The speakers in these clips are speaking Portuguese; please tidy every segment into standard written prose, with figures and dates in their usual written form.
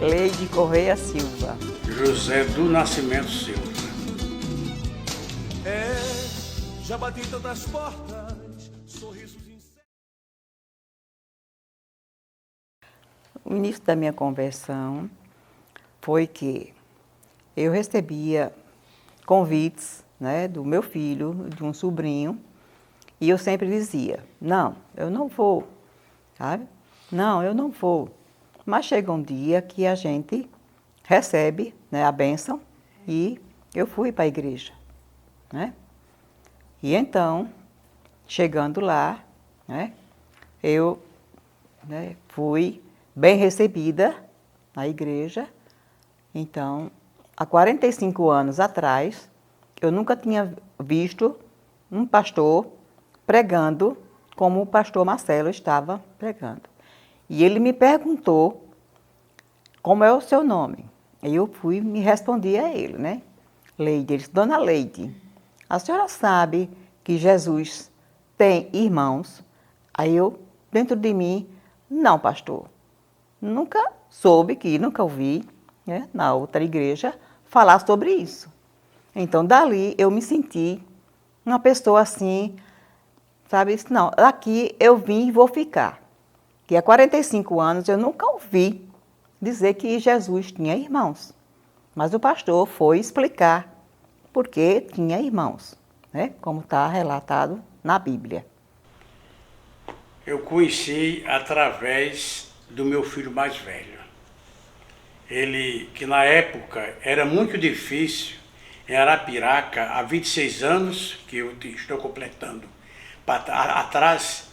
Leide Correia Silva. José do Nascimento Silva. Já bati tantas portas, sorrisos incertos. O início da minha conversão foi que eu recebia convites, né, do meu filho, de um sobrinho, e eu sempre dizia, não, eu não vou, sabe? Não, eu não vou. Mas chega um dia que a gente recebe, né, a bênção e eu fui para a igreja, né? E então, chegando lá, né, eu, né, fui bem recebida na igreja. Então, há 45 anos atrás, eu nunca tinha visto um pastor pregando como o pastor Marcelo estava pregando. E ele me perguntou como é o seu nome. Aí eu fui e me respondi a ele, né? Leide. Ele disse, Dona Leide, a senhora sabe que Jesus tem irmãos? Aí eu, dentro de mim, não, pastor. Nunca soube, nunca ouvi, né, na outra igreja falar sobre isso. Então, dali eu me senti uma pessoa assim, sabe? Não, aqui eu vim e vou ficar. Que há 45 anos eu nunca ouvi dizer que Jesus tinha irmãos. Mas o pastor foi explicar por que tinha irmãos, né? Como está relatado na Bíblia. Eu conheci através do meu filho mais velho. Ele, que na época era muito difícil, em Arapiraca, há 26 anos que eu estou completando, atrás,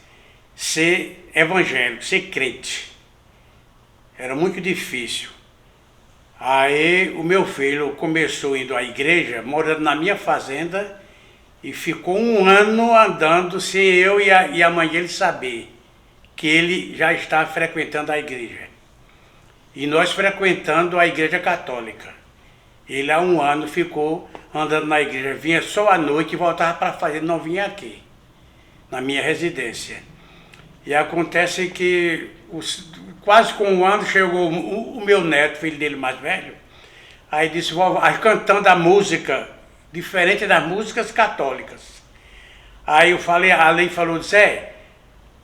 ser evangélico, ser crente. Era muito difícil. Aí o meu filho começou indo à igreja, morando na minha fazenda, e ficou um ano andando sem eu e a mãe dele saber que ele já estava frequentando a igreja. E nós frequentando a igreja católica. Ele há um ano ficou andando na igreja, vinha só à noite e voltava para a fazenda, não vinha aqui, na minha residência. E acontece que quase com um ano chegou o meu neto, filho dele mais velho, aí disse, vovó, cantando a música, diferente das músicas católicas. Aí eu falei, a Lei falou, Zé,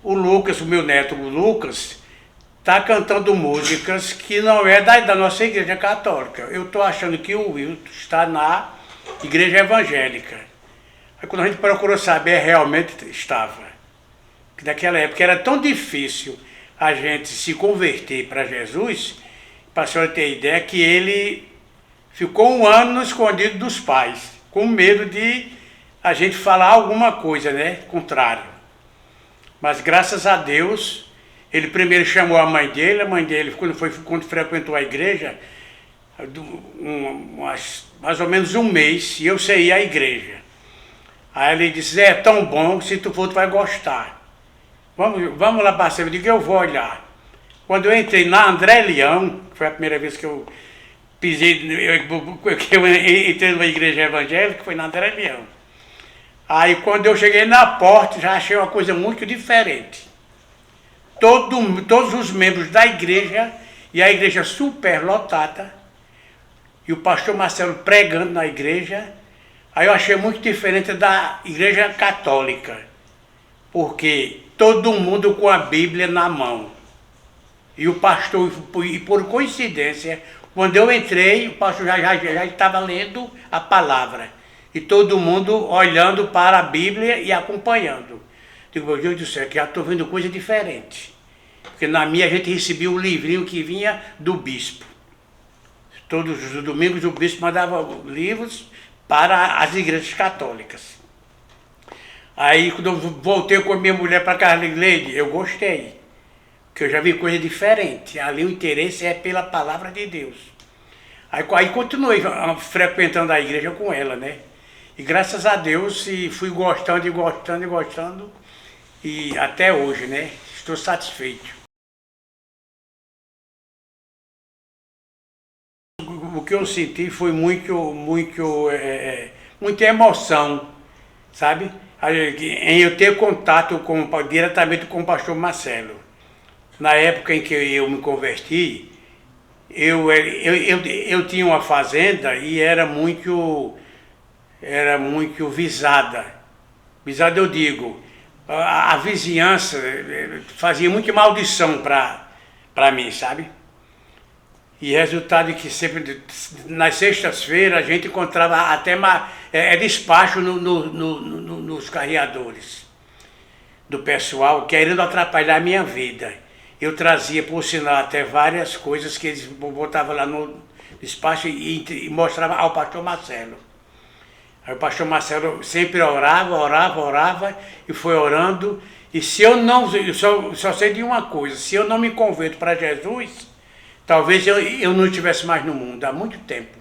o Lucas, o meu neto, o Lucas, está cantando músicas que não é da nossa igreja católica. Eu estou achando que o Wilton está na igreja evangélica. Aí quando a gente procurou saber, realmente estava. Que naquela época era tão difícil a gente se converter para Jesus, para a senhora ter ideia, que ele ficou um ano escondido dos pais, com medo de a gente falar alguma coisa, né, contrário. Mas graças a Deus, ele primeiro chamou a mãe dele, quando frequentou a igreja, mais ou menos um mês, e eu saí à igreja. Aí ele disse, é tão bom, se tu for, tu vai gostar. Vamos lá para cima, eu digo, eu vou olhar. Quando eu entrei na André Leão, que foi a primeira vez que eu que eu entrei numa igreja evangélica, foi na André Leão. Aí quando eu cheguei na porta, já achei uma coisa muito diferente. Todos os membros da igreja, e a igreja super lotada, e o pastor Marcelo pregando na igreja, aí eu achei muito diferente da igreja católica, porque todo mundo com a Bíblia na mão. E o pastor, e por coincidência, quando eu entrei, o pastor já estava lendo a palavra. E todo mundo olhando para a Bíblia e acompanhando. Digo, meu Deus do céu, que já estou vendo coisa diferente. Porque na minha a gente recebia o livrinho que vinha do bispo. Todos os domingos o bispo mandava livros para as igrejas católicas. Aí quando eu voltei com a minha mulher para casa da igreja, eu gostei. Porque eu já vi coisa diferente. Ali o interesse é pela palavra de Deus. Aí continuei frequentando a igreja com ela, né? E graças a Deus fui gostando e gostando e gostando. E até hoje, né? Estou satisfeito. O que eu senti foi muita emoção, sabe? Em eu ter contato diretamente com o pastor Marcelo. Na época em que eu me converti, eu tinha uma fazenda e era muito visada. Visada eu digo, a vizinhança fazia muita maldição para mim, sabe? E resultado é que sempre, nas sextas-feiras, a gente encontrava até despacho nos carreadores do pessoal, querendo atrapalhar a minha vida. Eu trazia, por sinal, até várias coisas que eles botavam lá no despacho e mostrava ao pastor Marcelo. Aí o pastor Marcelo sempre orava e foi orando. E se eu não, eu só sei de uma coisa, se eu não me converto para Jesus, talvez eu não estivesse mais no mundo há muito tempo.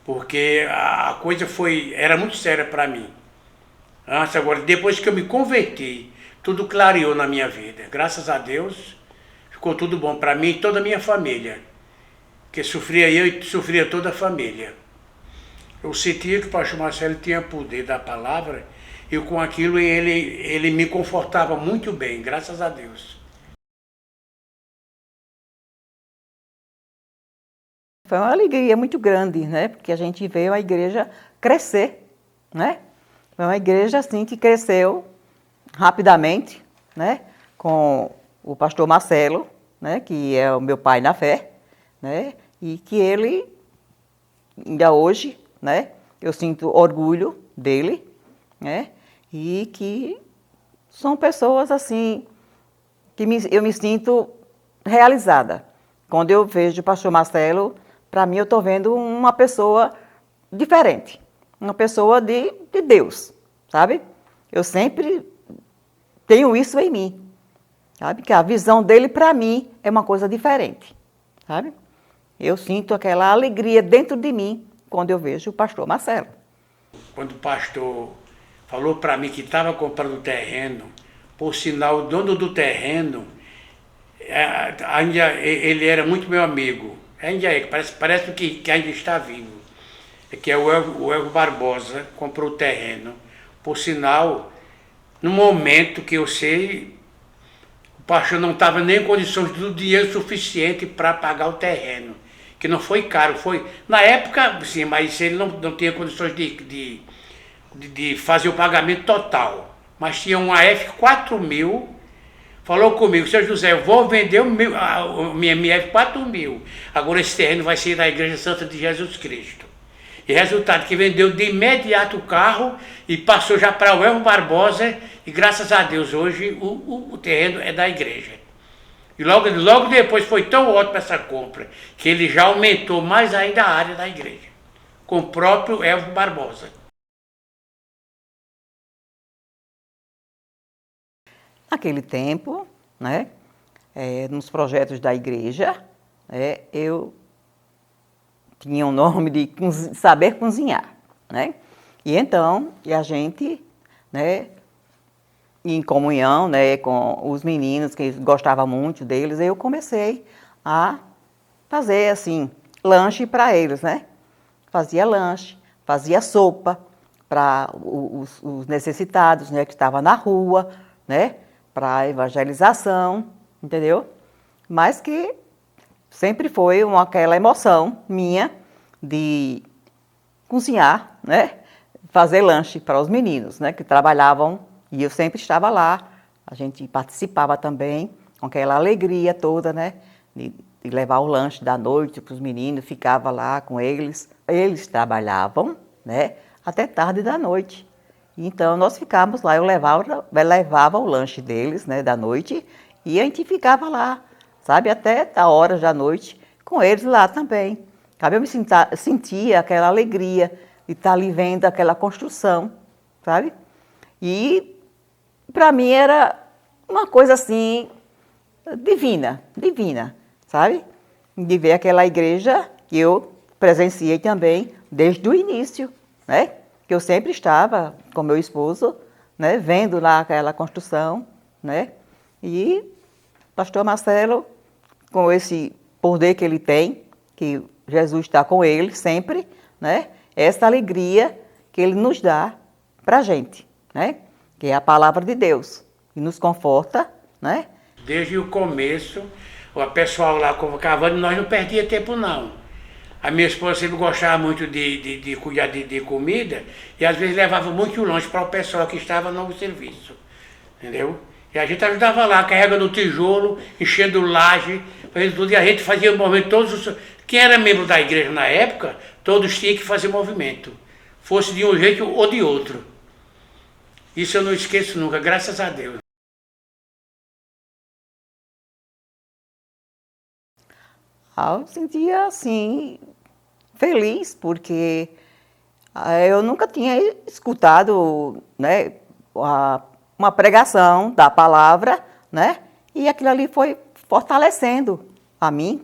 Porque a coisa era muito séria para mim. Antes, agora, depois que eu me converti, tudo clareou na minha vida. Graças a Deus, ficou tudo bom para mim e toda a minha família. Que sofria eu e sofria toda a família. Eu sentia que o pastor Marcelo tinha poder da palavra e com aquilo ele me confortava muito bem, graças a Deus. Foi uma alegria muito grande, né? Porque a gente veio a igreja crescer, né? Foi uma igreja assim que cresceu rapidamente, né? Com o pastor Marcelo, né? Que é o meu pai na fé, né? E que ele, ainda hoje, né? Eu sinto orgulho dele, né? E que são pessoas assim que eu me sinto realizada. Quando eu vejo o pastor Marcelo, para mim eu estou vendo uma pessoa diferente, uma pessoa de Deus, sabe? Eu sempre tenho isso em mim, sabe? Que a visão dele para mim é uma coisa diferente, sabe? Eu sinto aquela alegria dentro de mim quando eu vejo o pastor Marcelo. Quando o pastor falou para mim que estava comprando terreno, por sinal, o dono do terreno, ele era muito meu amigo. Ainda é, parece que ainda está vivo. Que é o Elvio Barbosa, comprou o terreno. Por sinal, no momento que eu sei, o pastor não estava nem em condições do dinheiro suficiente para pagar o terreno. Que não foi caro, foi... Na época, sim, mas ele não tinha condições de fazer o pagamento total. Mas tinha uma F4000, falou comigo, seu José, eu vou vender minha F4000. Agora esse terreno vai ser da Igreja Santa de Jesus Cristo. E resultado que vendeu de imediato o carro e passou já para o Elvio Barbosa. E graças a Deus hoje o terreno é da igreja. E logo depois foi tão ótima essa compra, que ele já aumentou mais ainda a área da igreja, com o próprio Elvio Barbosa. Naquele tempo, né, nos projetos da igreja, eu tinha o nome de saber cozinhar, né? E então, a gente, né, em comunhão, né, com os meninos que gostavam muito deles, eu comecei a fazer assim lanche para eles, né? Fazia lanche, fazia sopa para os necessitados, né, que estavam na rua, né, para evangelização, entendeu? Mas que sempre foi aquela emoção minha de cozinhar, né, fazer lanche para os meninos, né, que trabalhavam. E eu sempre estava lá, a gente participava também, com aquela alegria toda, né? De levar o lanche da noite para os meninos, ficava lá com eles. Eles trabalhavam, né? Até tarde da noite. Então, nós ficávamos lá, eu levava o lanche deles, né? Da noite, e a gente ficava lá, sabe? Até a hora da noite, com eles lá também. Sabe? Eu sentia aquela alegria de estar ali vendo aquela construção, sabe? E para mim era uma coisa assim, divina, sabe? De ver aquela igreja que eu presenciei também desde o início, né? Que eu sempre estava com meu esposo, né? Vendo lá aquela construção, né? E pastor Marcelo, com esse poder que ele tem, que Jesus está com ele sempre, né? Essa alegria que ele nos dá para a gente, né? Que é a palavra de Deus, que nos conforta, né? Desde o começo, o pessoal lá cavando, nós não perdia tempo não. A minha esposa sempre gostava muito de cuidar de comida e às vezes levava muito longe para o pessoal que estava no serviço, entendeu? E a gente ajudava lá, carregando o tijolo, enchendo laje, fazendo tudo, e a gente fazia o movimento, quem era membro da igreja na época, todos tinham que fazer movimento, fosse de um jeito ou de outro. Isso eu não esqueço nunca, graças a Deus. Eu sentia assim, feliz, porque eu nunca tinha escutado, né, uma pregação da palavra, né, e aquilo ali foi fortalecendo a mim,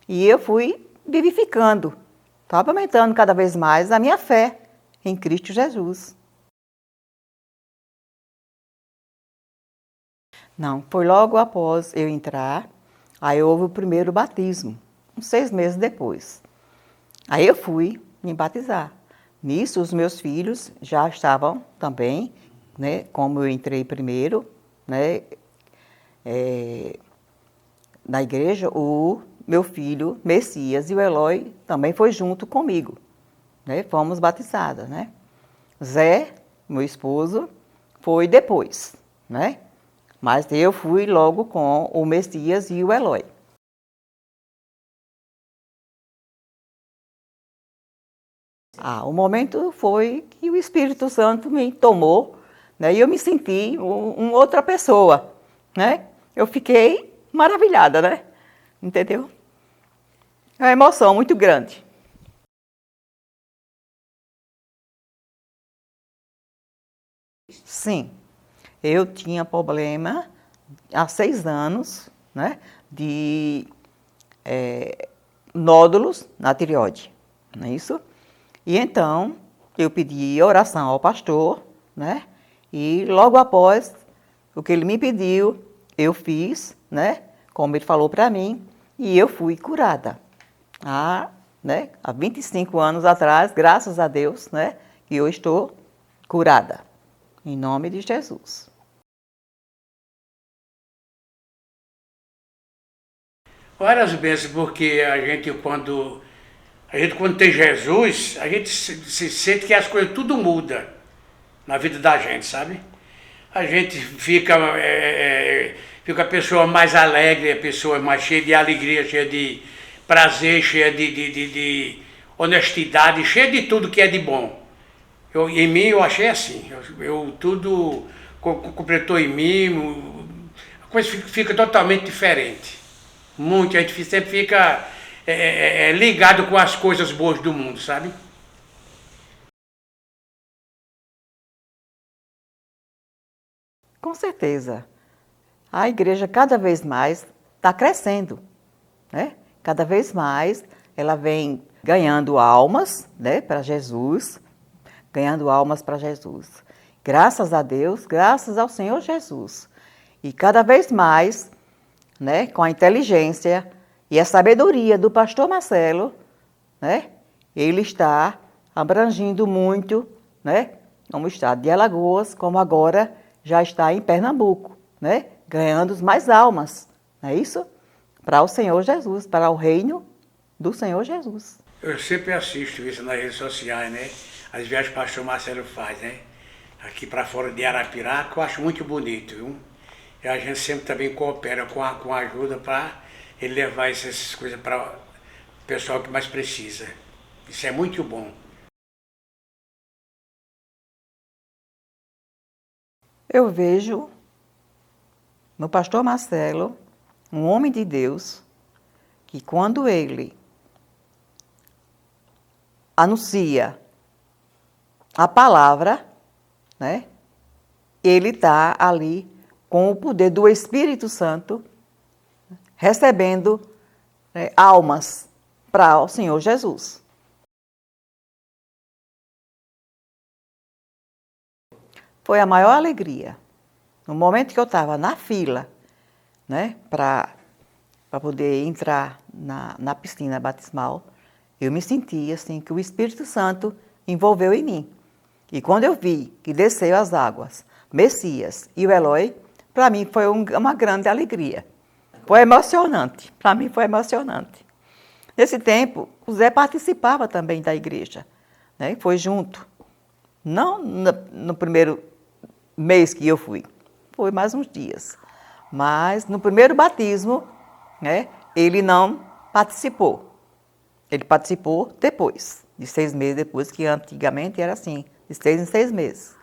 e eu fui vivificando, estava aumentando cada vez mais a minha fé em Cristo Jesus. Não, foi logo após eu entrar, aí houve o primeiro batismo, uns 6 meses depois. Aí eu fui me batizar. Nisso, os meus filhos já estavam também, né, como eu entrei primeiro, né, na igreja, o meu filho Messias e o Eloy também foi junto comigo, né, fomos batizadas, né. Zé, meu esposo, foi depois, né, mas eu fui logo com o Messias e o Eloy. O momento foi que o Espírito Santo me tomou, né, e eu me senti uma outra pessoa, né? Eu fiquei maravilhada, né? Entendeu? É uma emoção muito grande. Sim, eu tinha problema há 6 anos, né, de nódulos na tireoide, não é isso? E então, eu pedi oração ao pastor, né? E logo após o que ele me pediu, eu fiz, né? Como ele falou para mim, e eu fui curada. Há 25 anos atrás, graças a Deus, né? Que eu estou curada. Em nome de Jesus. Várias vezes, porque a gente quando tem Jesus, a gente se sente que as coisas tudo muda na vida da gente, sabe? A gente fica a pessoa mais alegre, a pessoa mais cheia de alegria, cheia de prazer, cheia de honestidade, cheia de tudo que é de bom. Em mim eu achei assim, tudo completou em mim, a coisa fica totalmente diferente. Muito, a gente sempre fica ligado com as coisas boas do mundo, sabe? Com certeza. A igreja cada vez mais está crescendo, né? Cada vez mais ela vem ganhando almas, né, para Jesus, ganhando almas para Jesus. Graças a Deus, graças ao Senhor Jesus. E cada vez mais, né, com a inteligência e a sabedoria do pastor Marcelo, né, ele está abrangindo muito, né, como o estado de Alagoas, como agora já está em Pernambuco, né, ganhando mais almas, não é isso? Para o Senhor Jesus, para o reino do Senhor Jesus. Eu sempre assisto isso nas redes sociais, né? As viagens que o pastor Marcelo faz, né? Aqui para fora de Arapiraca, que eu acho muito bonito, viu? E a gente sempre também coopera com a ajuda para ele levar essas coisas para o pessoal que mais precisa. Isso é muito bom. Eu vejo no pastor Marcelo um homem de Deus que quando ele anuncia a palavra, né, ele está ali com o poder do Espírito Santo, recebendo, né, almas para o Senhor Jesus. Foi a maior alegria. No momento que eu estava na fila, né, para poder entrar na piscina batismal, eu me senti assim que o Espírito Santo envolveu em mim. E quando eu vi que desceu as águas, Messias e o Eloy, para mim foi uma grande alegria. Foi emocionante, para mim foi emocionante. Nesse tempo, o Zé participava também da igreja, né? Foi junto. Não no primeiro mês que eu fui, foi mais uns dias. Mas no primeiro batismo, né, ele não participou. Ele participou depois, de 6 meses depois, que antigamente era assim, de 6 em 6 meses.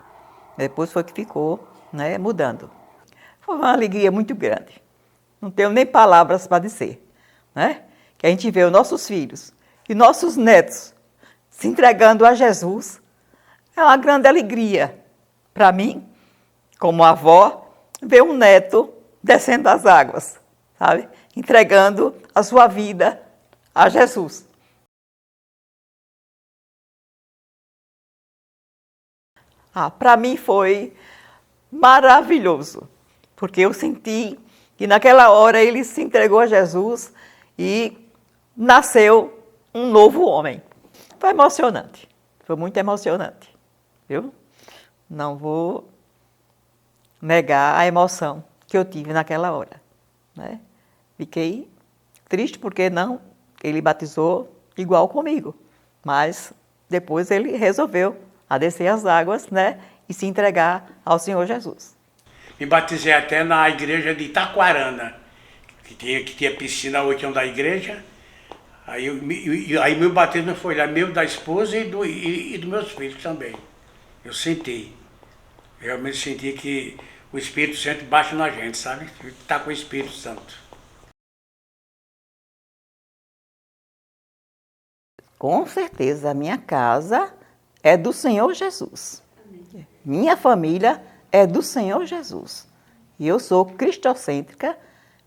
Depois foi que ficou, né, mudando. Foi uma alegria muito grande. Não tenho nem palavras para dizer, né? Que a gente vê os nossos filhos e nossos netos se entregando a Jesus. É uma grande alegria para mim, como avó, ver um neto descendo das águas, sabe? Entregando a sua vida a Jesus. Para mim foi maravilhoso, porque eu senti que naquela hora ele se entregou a Jesus e nasceu um novo homem. Foi emocionante, foi muito emocionante, viu? Não vou negar a emoção que eu tive naquela hora, né? Fiquei triste porque não, ele batizou igual comigo, mas depois ele resolveu a descer as águas, né, e se entregar ao Senhor Jesus. Me batizei até na igreja de Itaquarana, que tinha piscina ao chão da igreja. Aí meu batismo foi lá, meu, da esposa e dos meus filhos também. Eu senti, realmente senti que o Espírito Santo baixa na gente, sabe? Está com o Espírito Santo. Com certeza, a minha casa é do Senhor Jesus. Amém. Minha família é do Senhor Jesus. E eu sou cristocêntrica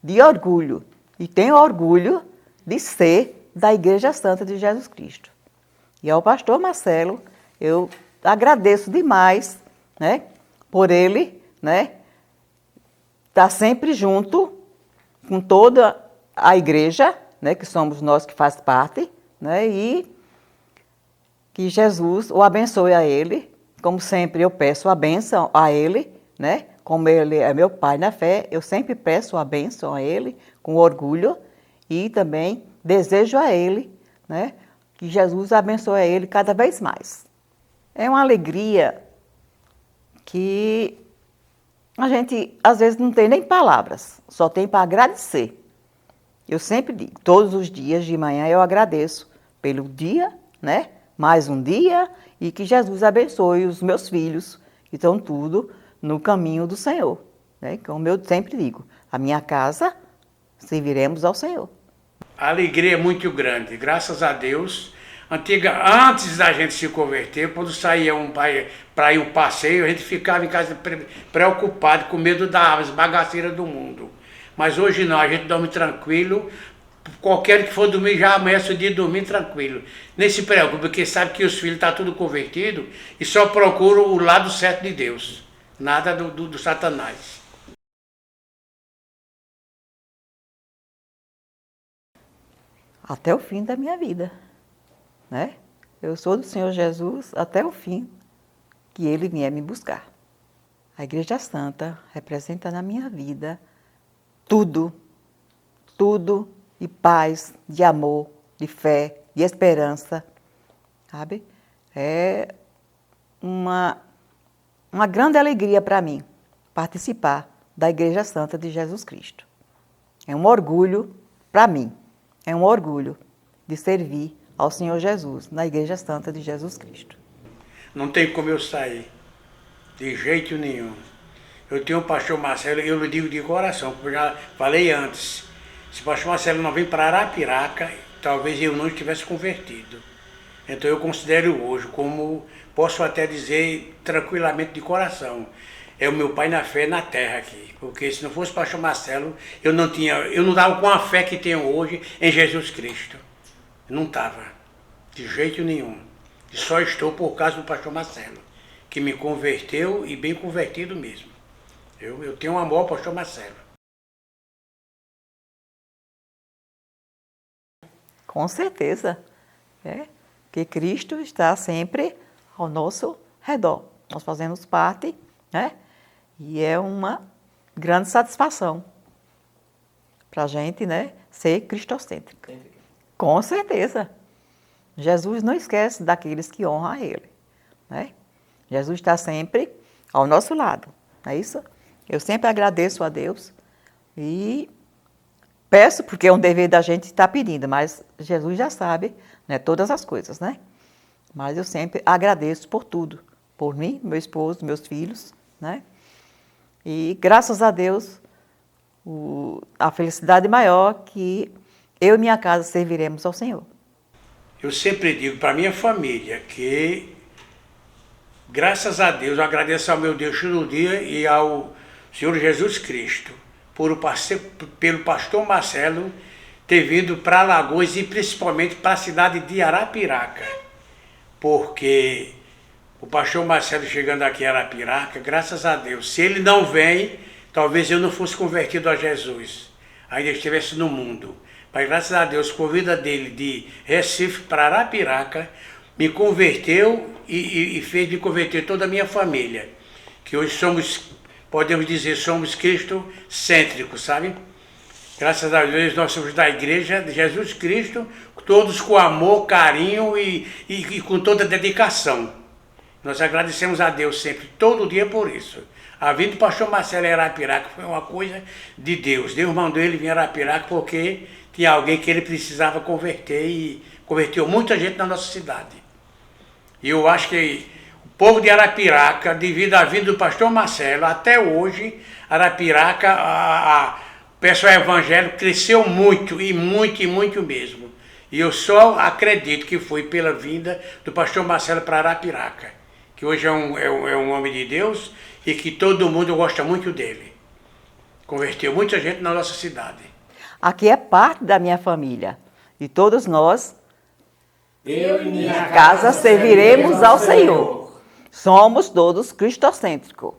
de orgulho. E tenho orgulho de ser da Igreja Santa de Jesus Cristo. E ao pastor Marcelo, eu agradeço demais, né, por ele, né, estar sempre junto com toda a igreja, né, que somos nós que faz parte, né, e que Jesus o abençoe a ele, como sempre eu peço a bênção a ele, né, como ele é meu pai na fé, eu sempre peço a bênção a ele com orgulho e também desejo a ele, né, que Jesus abençoe a ele cada vez mais. É uma alegria que a gente às vezes não tem nem palavras, só tem para agradecer. Eu sempre digo, todos os dias de manhã eu agradeço pelo dia, né? Mais um dia, e que Jesus abençoe os meus filhos, que estão tudo no caminho do Senhor, né? Como eu sempre digo, a minha casa serviremos ao Senhor. A alegria é muito grande, graças a Deus. Antes da gente se converter, quando saía para ir um passeio, a gente ficava em casa preocupado, com medo das bagaceiras do mundo. Mas hoje não, a gente dorme tranquilo, qualquer que for dormir já amanhece o dia dormir tranquilo. Nem se preocupe, porque sabe que os filhos estão tudo convertidos e só procuram o lado certo de Deus, nada do Satanás. Até o fim da minha vida, né? Eu sou do Senhor Jesus até o fim que Ele vier me buscar. A Igreja Santa representa na minha vida tudo, tudo de paz, de amor, de fé, de esperança, sabe? É uma grande alegria para mim participar da Igreja Santa de Jesus Cristo. É um orgulho para mim, é um orgulho de servir ao Senhor Jesus na Igreja Santa de Jesus Cristo. Não tem como eu sair, de jeito nenhum. Eu tenho o pastor Marcelo, eu lhe digo de coração, como eu já falei antes, se o pastor Marcelo não vem para Arapiraca, talvez eu não estivesse convertido. Então eu considero hoje, como posso até dizer tranquilamente de coração, é o meu pai na fé na terra aqui. Porque se não fosse o pastor Marcelo, eu não estava com a fé que tenho hoje em Jesus Cristo. Não estava, de jeito nenhum. E só estou por causa do pastor Marcelo, que me converteu e bem convertido mesmo. Eu tenho um amor ao pastor Marcelo. Com certeza, né? Que Cristo está sempre ao nosso redor. Nós fazemos parte, né? E é uma grande satisfação para a gente, né, ser cristocêntrico. Com certeza. Jesus não esquece daqueles que honram a Ele, né? Jesus está sempre ao nosso lado, não é isso? Eu sempre agradeço a Deus e peço, porque é um dever da gente estar pedindo, mas Jesus já sabe, né, todas as coisas, né? Mas eu sempre agradeço por tudo, por mim, meu esposo, meus filhos, né? E graças a Deus, a felicidade maior que eu e minha casa serviremos ao Senhor. Eu sempre digo para minha família que, graças a Deus, eu agradeço ao meu Deus todo dia e ao Senhor Jesus Cristo pelo pastor Marcelo ter vindo para Alagoas e principalmente para a cidade de Arapiraca. Porque o pastor Marcelo chegando aqui em Arapiraca, graças a Deus, se ele não vem, talvez eu não fosse convertido a Jesus, ainda estivesse no mundo. Mas graças a Deus, com a vida dele de Recife para Arapiraca, me converteu e fez me converter toda a minha família. Que hoje somos, podemos dizer, somos cristocêntricos, sabe? Graças a Deus nós somos da igreja de Jesus Cristo, todos com amor, carinho e com toda dedicação. Nós agradecemos a Deus sempre, todo dia por isso. A vinda do pastor Marcelo em Arapiraca foi uma coisa de Deus. Deus mandou ele vir a Arapiraca porque tinha alguém que ele precisava converter e converteu muita gente na nossa cidade. E eu acho que o povo de Arapiraca, devido à vinda do pastor Marcelo, até hoje, Arapiraca, o pessoal evangélico cresceu muito, e muito mesmo. E eu só acredito que foi pela vinda do pastor Marcelo para Arapiraca, que hoje é um homem de Deus e que todo mundo gosta muito dele. Converteu muita gente na nossa cidade. Aqui é parte da minha família e todos nós, eu e minha casa serviremos ao Senhor. Somos todos cristocêntricos.